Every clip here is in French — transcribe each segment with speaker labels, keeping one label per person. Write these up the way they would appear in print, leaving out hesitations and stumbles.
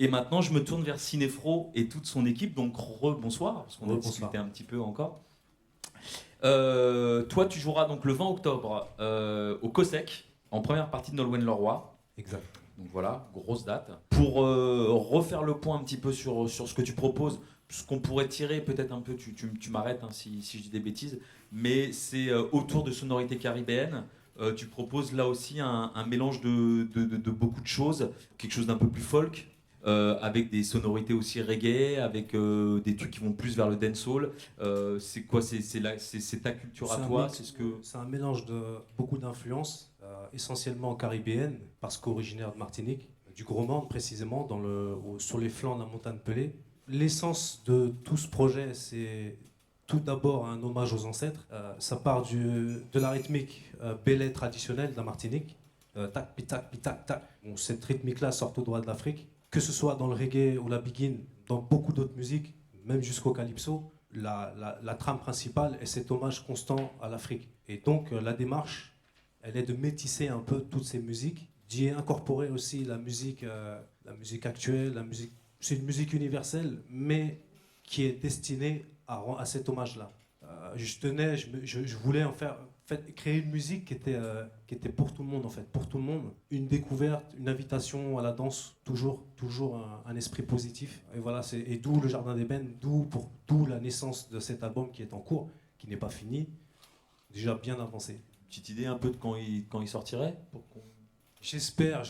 Speaker 1: Et maintenant, je me tourne vers Cinéfro et toute son équipe. Donc, bonsoir, parce qu'on a discuté un petit peu encore. Toi, tu joueras donc le 20 octobre au COSEC, en première partie de Nolwenn-Leroy.
Speaker 2: Exact.
Speaker 1: Donc voilà, grosse date. Pour refaire le point un petit peu sur ce que tu proposes, ce qu'on pourrait tirer peut-être un peu, tu m'arrêtes hein, si je dis des bêtises, mais c'est autour de sonorités caribéennes. Tu proposes là aussi un mélange de beaucoup de choses, quelque chose d'un peu plus folk, avec des sonorités aussi reggae, avec des trucs qui vont plus vers le dancehall. C'est quoi, c'est ta culture à toi,
Speaker 2: c'est un mélange de beaucoup d'influences, essentiellement caribéennes, parce qu'originaire de Martinique, du Gros Morne précisément, sur les flancs de la montagne Pelée. L'essence de tout ce projet, c'est tout d'abord un hommage aux ancêtres. Ça part de la rythmique belé traditionnelle de la Martinique. Tac, pitac, pitac, tac. Bon, cette rythmique-là sort au droit de l'Afrique. Que ce soit dans le reggae ou la biguine, dans beaucoup d'autres musiques, même jusqu'au calypso, la trame principale est cet hommage constant à l'Afrique. Et donc la démarche, elle est de métisser un peu toutes ces musiques, d'y incorporer aussi la musique actuelle, c'est une musique universelle, mais qui est destinée à cet hommage-là. Je voulais en fait, créer une musique qui était pour tout le monde en fait, pour tout le monde. Une découverte, une invitation à la danse, toujours un esprit positif. Et voilà, et d'où le Jardin d'Ébène, d'où la naissance de cet album qui est en cours, qui n'est pas fini, déjà bien avancé.
Speaker 1: Petite idée un peu de quand il sortirait
Speaker 2: J'espère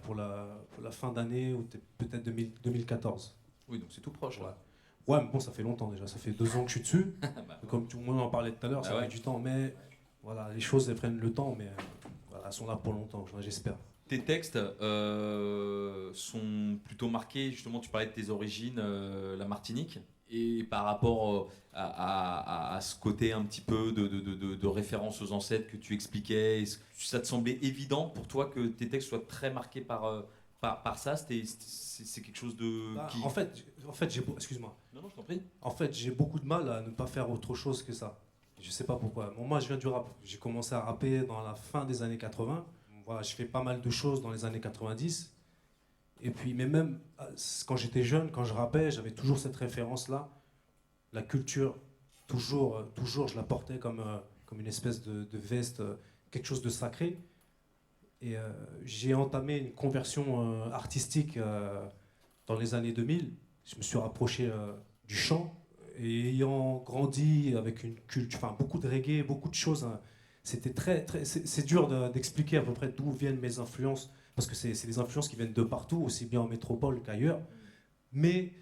Speaker 2: pour la fin d'année ou peut-être 2014.
Speaker 1: Oui, donc c'est tout proche.
Speaker 2: Ouais. Ouais, mais bon, ça fait longtemps déjà, ça fait 2 ans que je suis dessus. Comme tout le monde en parlait tout à l'heure, ça met du temps, mais voilà, les choses elles prennent le temps, mais voilà, elles sont là pour longtemps, j'espère.
Speaker 1: Tes textes sont plutôt marqués, justement, tu parlais de tes origines, la Martinique, et par rapport à ce côté un petit peu de référence aux ancêtres que tu expliquais, ça te semblait évident pour toi que tes textes soient très marqués par ça? C'est quelque chose de...
Speaker 2: En fait excuse-moi.
Speaker 1: Non, je t'en prie.
Speaker 2: En fait, j'ai beaucoup de mal à ne pas faire autre chose que ça. Je sais pas pourquoi. Bon, moi, je viens du rap. J'ai commencé à rapper dans la fin des années 80. Voilà, je fais pas mal de choses dans les années 90. Et puis, mais même quand j'étais jeune, quand je rappais, j'avais toujours cette référence-là. La culture, toujours, je la portais comme une espèce de veste, quelque chose de sacré. Et j'ai entamé une conversion artistique dans les années 2000. Je me suis rapproché du chant. Et ayant grandi avec une culture, enfin beaucoup de reggae, beaucoup de choses, hein, c'était c'est dur d'expliquer à peu près d'où viennent mes influences, parce que c'est des influences qui viennent de partout, aussi bien en métropole qu'ailleurs. Mais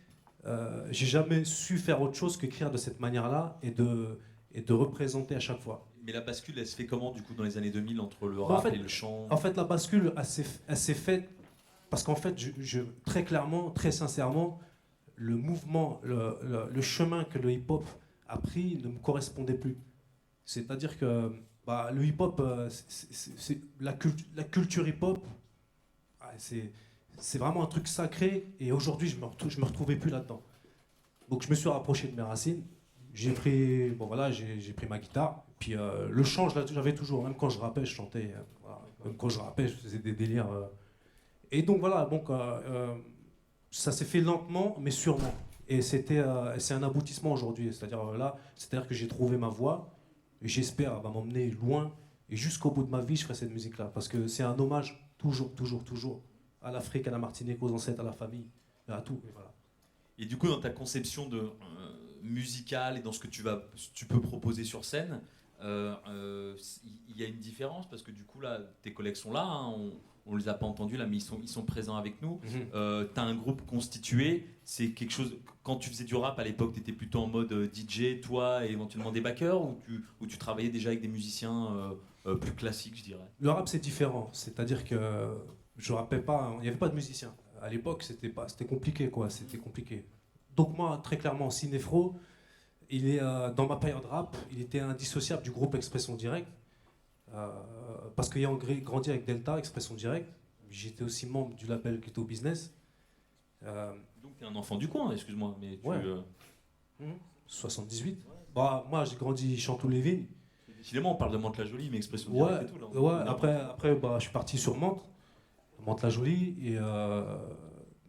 Speaker 2: j'ai jamais su faire autre chose qu'écrire de cette manière-là et de représenter à chaque fois.
Speaker 1: Mais la bascule, elle se fait comment du coup dans les années 2000 entre le rap et le chant?
Speaker 2: En fait, la bascule, elle s'est faite parce qu'en fait, très clairement, très sincèrement, le mouvement, le chemin que le hip-hop a pris ne me correspondait plus. C'est-à-dire que le hip-hop, la culture hip-hop, c'est vraiment un truc sacré. Et aujourd'hui, je me retrouvais plus là-dedans. Donc je me suis rapproché de mes racines. J'ai pris ma guitare. Puis le chant, j'avais toujours. Même quand je rappais, je chantais. Même quand je rappais, je faisais des délires. Et donc voilà, ça s'est fait lentement, mais sûrement. Et c'est un aboutissement aujourd'hui. C'est-à-dire que j'ai trouvé ma voie. Et j'espère qu'elle va m'emmener loin. Et jusqu'au bout de ma vie, je ferai cette musique-là. Parce que c'est un hommage, toujours, à l'Afrique, à la Martinique, aux ancêtres, à la famille, à tout. Et voilà.
Speaker 1: Et du coup, dans ta conception musicale et dans ce que tu peux proposer sur scène, il y a une différence parce que du coup, là, tes collègues sont là, hein, on les a pas entendus là, mais ils sont présents avec nous. T'as un groupe constitué, c'est quelque chose. Quand tu faisais du rap à l'époque, t'étais plutôt en mode DJ, toi et éventuellement des backers, ou tu travaillais déjà avec des musiciens plus classiques, je dirais.
Speaker 2: Le rap c'est différent, c'est-à-dire que je rappais pas, il n'y avait pas de musiciens. À l'époque c'était compliqué quoi, c'était compliqué. Donc moi très clairement Cinéfro, il est dans ma période rap, il était indissociable du groupe Expression Directe. Parce qu'ayant grandi avec Delta, Expression Directe, j'étais aussi membre du label Ghetto Business.
Speaker 1: Donc t'es un enfant du coin, excuse-moi, mais tu...
Speaker 2: Ouais. 78. Ouais. Moi j'ai grandi Chanteloup-les-Vignes.
Speaker 1: Décidément, on parle de Mantes-la-Jolie, mais Expression Directe et tout là.
Speaker 2: Ouais. Après je suis parti sur Mantes Mantes-la-Jolie. Et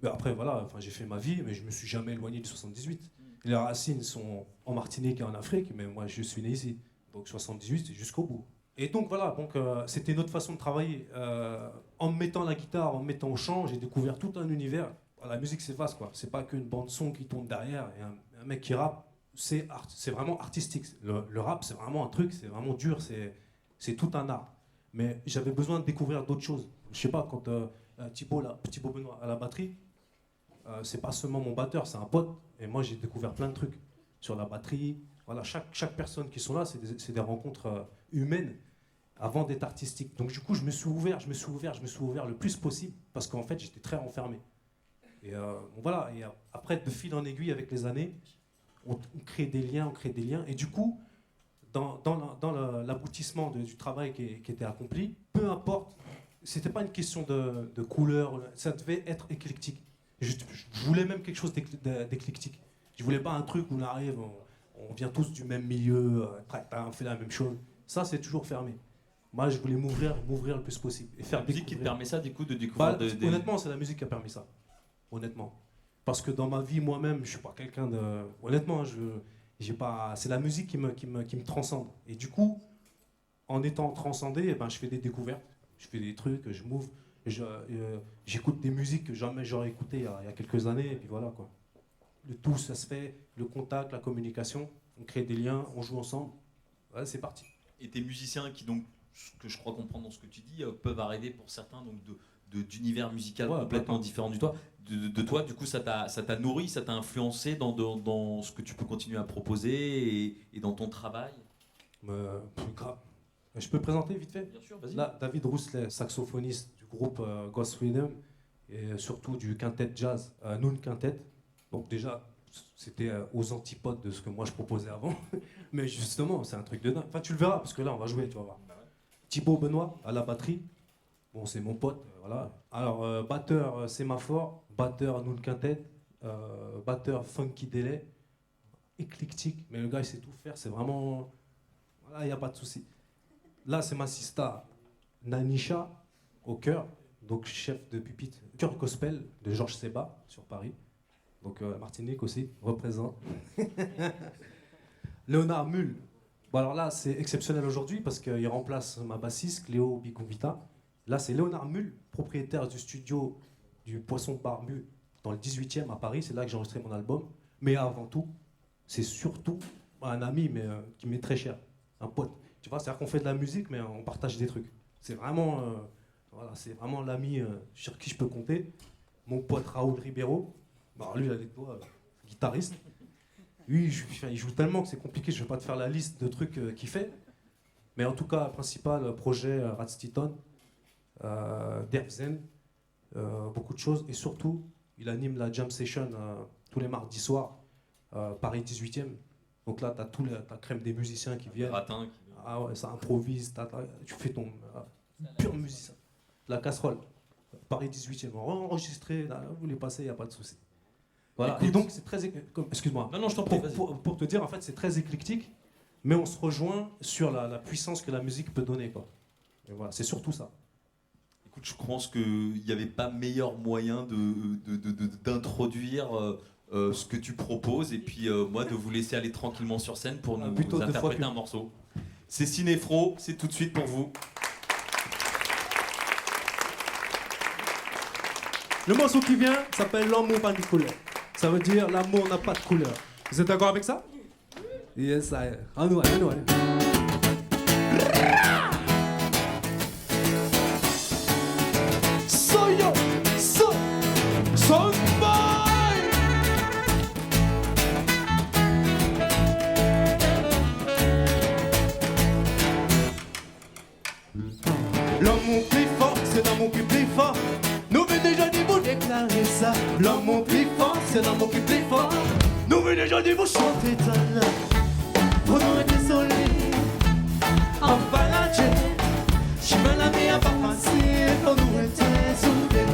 Speaker 2: mais après, voilà, enfin, j'ai fait ma vie, mais je me suis jamais éloigné du 78. Et les racines sont en Martinique et en Afrique, mais moi, je suis né ici. Donc 78, c'est jusqu'au bout. Et donc voilà, c'était notre façon de travailler. En me mettant la guitare, en me mettant au chant, j'ai découvert tout un univers. La musique, c'est vaste, quoi. C'est pas qu'une bande son qui tourne derrière et un mec qui rappe. C'est vraiment artistique. Le rap, c'est vraiment un truc, c'est vraiment dur, c'est tout un art. Mais j'avais besoin de découvrir d'autres choses. Je sais pas, quand Thibaut Benoît à la batterie, c'est pas seulement mon batteur, c'est un pote. Et moi, j'ai découvert plein de trucs sur la batterie. Voilà, chaque personne qui sont là, c'est des rencontres humaines avant d'être artistique. Donc du coup, je me suis ouvert le plus possible parce qu'en fait, j'étais très renfermé. Et voilà, et après, de fil en aiguille avec les années, on crée des liens. Et du coup, dans l'aboutissement du travail qui était accompli, peu importe, c'était pas une question de couleur, ça devait être éclectique. Je voulais même quelque chose d'éclectique. Je voulais pas un truc où on arrive, on vient tous du même milieu, on fait la même chose. Ça, c'est toujours fermé. Moi, je voulais m'ouvrir le plus possible. Et faire
Speaker 1: la musique qui te permet ça, du coup, de découvrir
Speaker 2: honnêtement, c'est la musique qui a permis ça. Honnêtement. Parce que dans ma vie, moi-même, je suis pas quelqu'un de... Honnêtement, c'est la musique qui me transcende. Et du coup, en étant transcendé, je fais des découvertes. Je fais des trucs, je m'ouvre. J'écoute des musiques que jamais j'aurais écoutées il y a quelques années. Et puis voilà, quoi. Le tout, ça se fait. Le contact, la communication. On crée des liens, on joue ensemble. Ouais, c'est parti.
Speaker 1: Et tes musiciens qui, donc, ce que je crois comprendre dans ce que tu dis, peuvent arriver pour certains donc, d'univers musical complètement différent de toi. De toi, du coup, ça t'a nourri, ça t'a influencé dans ce que tu peux continuer à proposer et dans ton travail.
Speaker 2: Grave. Je peux présenter vite fait ?
Speaker 1: Bien sûr, vas-y.
Speaker 2: Là, David Rousselet, saxophoniste du groupe Ghost Rhythm et surtout du quintet jazz, Noon Quintet. Donc déjà, c'était aux antipodes de ce que moi je proposais avant. Mais justement, c'est un truc de dingue. Enfin, tu le verras, parce que là, on va jouer, tu vas voir. Thibaut Benoît à la batterie. Bon, c'est mon pote, voilà. Alors, batteur Sémaphore, batteur Noon Quintet, batteur Funky Delay, éclectique, mais le gars, il sait tout faire, c'est vraiment... Voilà, il n'y a pas de souci. Là, c'est ma sista Nanisha, au chœur, donc chef de pupitre, chœur gospel de Georges Seba, sur Paris. Donc, Martinique aussi, représente. Léonard Mull. Bon, alors là, c'est exceptionnel aujourd'hui parce qu'il remplace ma bassiste, Cléo Biconvita. Là, c'est Léonard Mull, propriétaire du studio du Poisson de Barbu dans le 18e à Paris. C'est là que j'ai enregistré mon album. Mais avant tout, c'est surtout un ami mais, qui m'est très cher, un pote. Tu vois, c'est-à-dire qu'on fait de la musique, mais on partage des trucs. C'est vraiment, c'est vraiment l'ami sur qui je peux compter. Mon pote Raoul Ribeiro. Bah, lui, il a des doigts, guitariste. Lui, il joue tellement que c'est compliqué. Je ne vais pas te faire la liste de trucs qu'il fait. Mais en tout cas, principal projet Radstiton. Dervzen, beaucoup de choses, et surtout il anime la jam session tous les mardis soirs, Paris 18e. Donc là, t'as la crème des musiciens qui viennent.
Speaker 1: Ratin.
Speaker 2: Ah ouais, ça improvise, tu fais ton pur musicien. La casserole, Paris 18e, enregistré, là, vous les passez, il n'y a pas de souci. Voilà.
Speaker 1: Écoute.
Speaker 2: Et donc c'est très... Excuse-moi.
Speaker 1: Non, je t'en prie,
Speaker 2: pour te dire, en fait, c'est très éclectique, mais on se rejoint sur la puissance que la musique peut donner, quoi. Et voilà, c'est surtout ça.
Speaker 1: Écoute, je pense qu'il n'y avait pas meilleur moyen d'introduire ce que tu proposes et puis moi de vous laisser aller tranquillement sur scène pour nous interpréter un morceau. C'est Cinéfro, c'est tout de suite pour vous.
Speaker 2: Le morceau qui vient s'appelle L'amour pas de couleur. Ça veut dire l'amour n'a pas de couleur. Vous êtes d'accord avec ça? Yes, I am. Allez. L'amour plus fort, c'est l'amour qui est plus fort. Nous venons déjà de vous déclarer ça. L'amour plus fort, c'est l'amour qui est plus fort. Nous venons déjà de vous chanter ça. Pour nous être désolés, en baladje. Je me la mets à pas facile pour nous être soudés.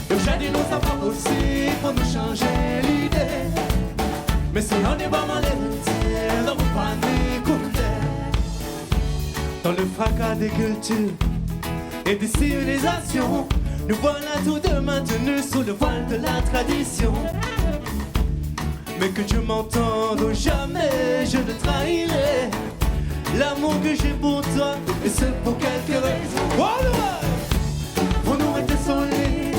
Speaker 2: Le jardin nous a pas possible pour nous changer l'idée. Mais si on est vraiment les dans vos paniques. Dans le fracas des cultures,
Speaker 3: et des civilisations. Nous voilà tous deux maintenus sous le voile de la tradition. Mais que Dieu m'entende ou jamais je ne trahirai l'amour que j'ai pour toi, et ce pour quelques raisons. Oh, ouais. Pour nous rester solides,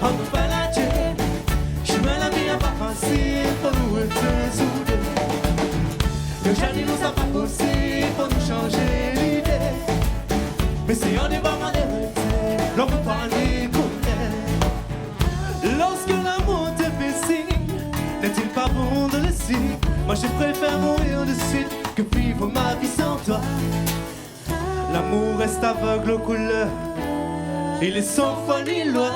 Speaker 3: on ne peut pas la tuer. Je mets la vie à pas facile, pour nous rester soudés. Le jardin nous a pas possible, pour nous changer l'idée. Mais si on est vraiment dérouté, l'on peut pas l'écouter. Lorsque l'amour te fait signe, n'est-il pas bon de le signe? Moi je préfère mourir de suite que vivre ma vie sans toi. L'amour reste aveugle aux couleurs, il est sans foi ni loi.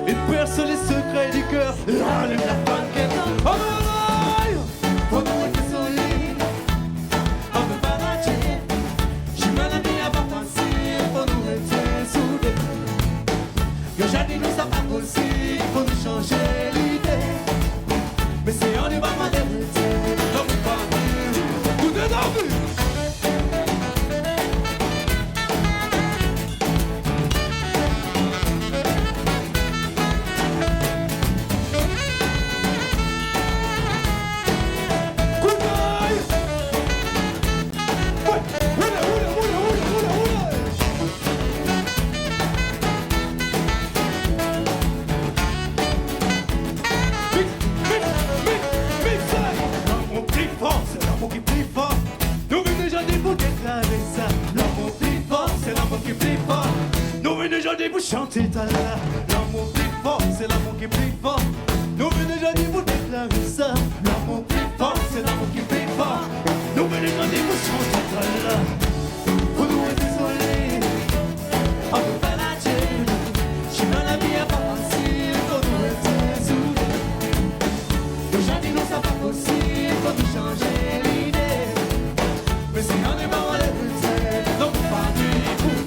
Speaker 3: Il perce les secrets du cœur, rallume la femme qu'elle a. Oh non, faut nous rester solides, on peut pas la tuer. Je mets la vie à pas facile, faut nous rester soudés. Le jardin nous a pas possible, faut nous changer l'idée. Mais si on est vraiment dérouté, on peut pas vivre tout de nos vies. Pour chanter ta la, l'amour plus fort, c'est l'amour qui est plus fort. Nous venons aujourd'hui pour déclarer ça. L'amour plus fort, c'est l'amour qui est plus fort. Nous venons aujourd'hui pour chanter ta la. Pour nous être désolés, on peut pas la tuer. Je dans la vie à pas facile, pour nous être soudés. Aujourd'hui nous ça pas possible, faut nous changer l'idée. Mais si on est pas mal écouté, donc pas du tout.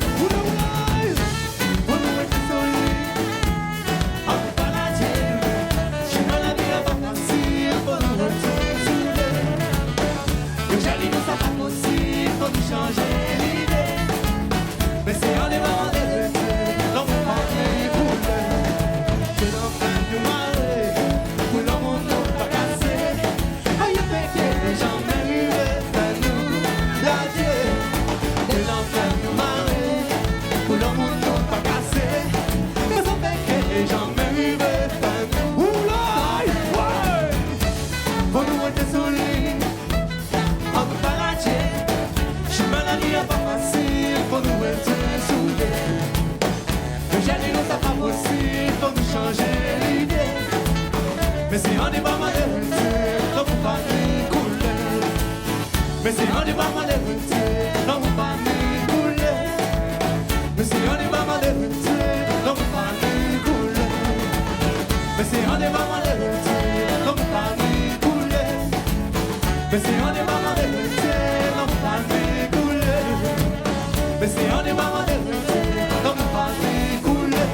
Speaker 3: Mais si on est pas mal dérouté, l'on peut pas ni couler. Mais si on est pas mal dérouté, l'on peut pas ni couler. Mais si on est pas mal dérouté, l'on peut pas ni couler. Mais si on est pas mal dérouté, l'on peut pas ni couler. Mais si on est pas mal dérouté, l'on peut pas ni couler. Mais si on est pas mal dérouté, l'on peut pas ni couler.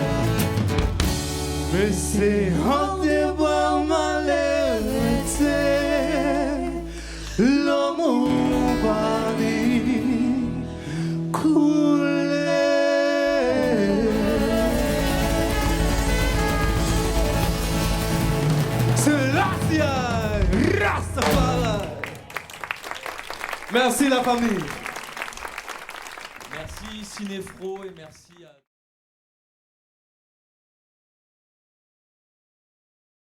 Speaker 3: Mais si on est pas mal dérouté, l'amour va ni couler. Selassie Rastafari. Merci la famille.
Speaker 1: Merci Cinéfro et merci à...